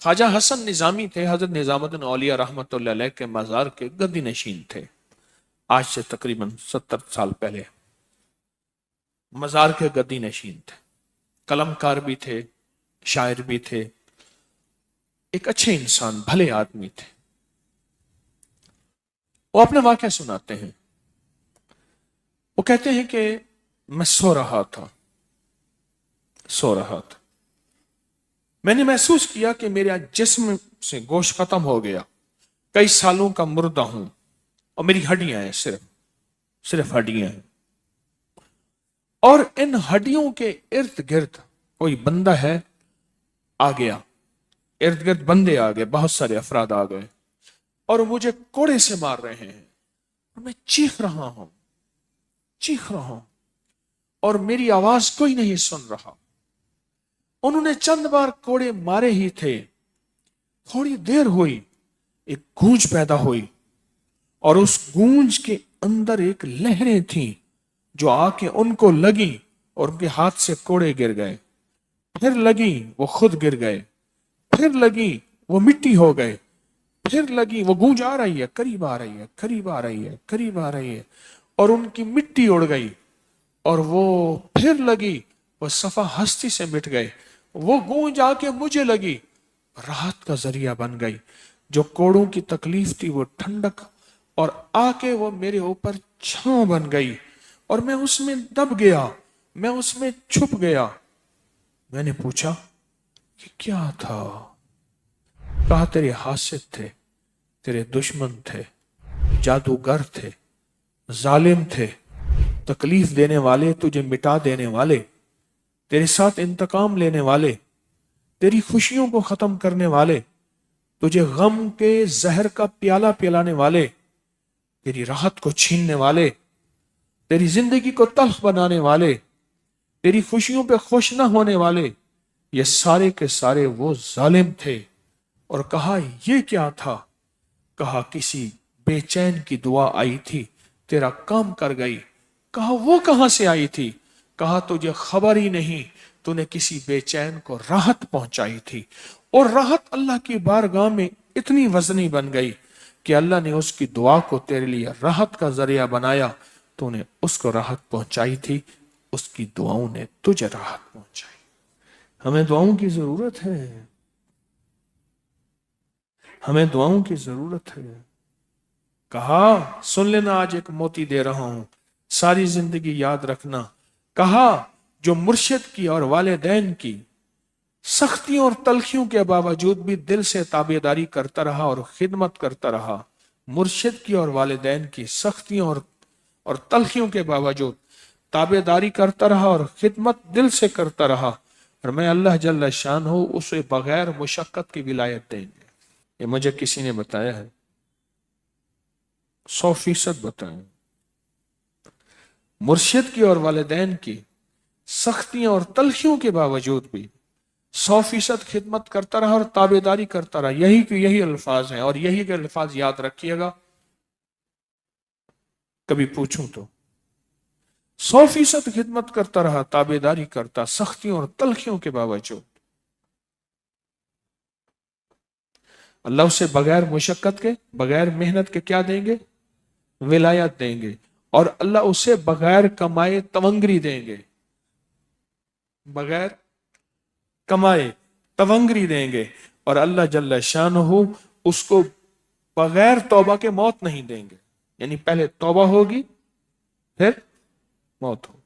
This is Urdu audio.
خواجہ حسن نظامی تھے، حضرت نظام الدین اولیاء رحمۃ اللہ علیہ کے مزار کے گدی نشین تھے، آج سے تقریباً 70 سال پہلے مزار کے گدی نشین تھے، قلم کار بھی تھے، شاعر بھی تھے، ایک اچھے انسان، بھلے آدمی تھے۔ وہ اپنے واقعہ سناتے ہیں، وہ کہتے ہیں کہ میں سو رہا تھا، میں نے محسوس کیا کہ میرے جسم سے گوشت ختم ہو گیا، کئی سالوں کا مردہ ہوں اور میری ہڈیاں ہیں، صرف ہڈیاں ہیں، اور ان ہڈیوں کے ارد گرد کوئی بندہ ہے، آ گیا، ارد گرد بندے آ گئے، بہت سارے افراد آ گئے اور مجھے کوڑے سے مار رہے ہیں، اور میں چیخ رہا ہوں اور میری آواز کوئی نہیں سن رہا۔ انہوں نے چند بار کوڑے مارے ہی تھے، تھوڑی دیر ہوئی، ایک گونج پیدا ہوئی اور اس گونج کے اندر ایک لہریں تھیں جو آ کے ان کو لگی اور ان کے ہاتھ سے کوڑے گر گئے، پھر لگی وہ خود گر گئے، پھر لگی وہ مٹی ہو گئے، پھر لگی وہ گونج آ رہی ہے، قریب آ رہی ہے اور ان کی مٹی اڑ گئی، اور وہ پھر لگی، وہ صفحہ ہستی سے مٹ گئے، وہ گونج آ کے مجھے لگی، راحت کا ذریعہ بن گئی، جو کوڑوں کی تکلیف تھی وہ ٹھنڈک، اور آ کے وہ میرے اوپر چھاؤں بن گئی اور میں اس میں دب گیا، میں اس میں چھپ گیا۔ میں نے پوچھا کہ کیا تھا؟ کہا تیرے حاسد تھے، تیرے دشمن تھے، جادوگر تھے، ظالم تھے، تکلیف دینے والے، تجھے مٹا دینے والے، تیرے ساتھ انتقام لینے والے، تیری خوشیوں کو ختم کرنے والے، تجھے غم کے زہر کا پیالہ پلانے والے، تیری راحت کو چھیننے والے، تیری زندگی کو تلخ بنانے والے، تیری خوشیوں پہ خوش نہ ہونے والے، یہ سارے کے سارے وہ ظالم تھے۔ اور کہا یہ کیا تھا؟ کہا کسی بے چین کی دعا آئی تھی، تیرا کام کر گئی۔ کہا وہ کہاں سے آئی تھی؟ کہا تجھے خبر ہی نہیں، تو نے کسی بے چین کو راحت پہنچائی تھی، اور راحت اللہ کی بارگاہ میں اتنی وزنی بن گئی کہ اللہ نے اس کی دعا کو تیرے لیے راحت کا ذریعہ بنایا، تو نے اس کو راحت پہنچائی تھی، اس کی دعاؤں نے تجھے راحت پہنچائی۔ ہمیں دعاؤں کی ضرورت ہے، ہمیں دعاؤں کی ضرورت ہے۔ کہا سن لینا، آج ایک موتی دے رہا ہوں، ساری زندگی یاد رکھنا۔ کہا جو مرشد کی اور والدین کی سختیوں اور تلخیوں کے باوجود بھی دل سے تابعداری کرتا رہا اور خدمت کرتا رہا، مرشد کی اور والدین کی سختیوں اور تلخیوں کے باوجود تابعداری کرتا رہا اور خدمت دل سے کرتا رہا، اور میں اللہ جل شانہ اسے بغیر مشقت کی ولایت دیں گے۔ یہ مجھے کسی نے بتایا ہے، 100% بتائیں۔ مرشد کی اور والدین کی سختیوں اور تلخیوں کے باوجود بھی 100% خدمت کرتا رہا اور تابعداری کرتا رہا۔ یہی الفاظ ہیں، اور یہی کے الفاظ یاد رکھیے گا، کبھی پوچھوں تو 100% خدمت کرتا رہا، تابعداری کرتا، سختیوں اور تلخیوں کے باوجود۔ اللہ اسے بغیر مشقت کے، بغیر محنت کے کیا دیں گے؟ ولایت دیں گے، اور اللہ اسے بغیر کمائے تونگری دیں گے، بغیر کمائے تونگری دیں گے، اور اللہ جل شانہ اس کو بغیر توبہ کے موت نہیں دیں گے، یعنی پہلے توبہ ہوگی پھر موت ہوگی۔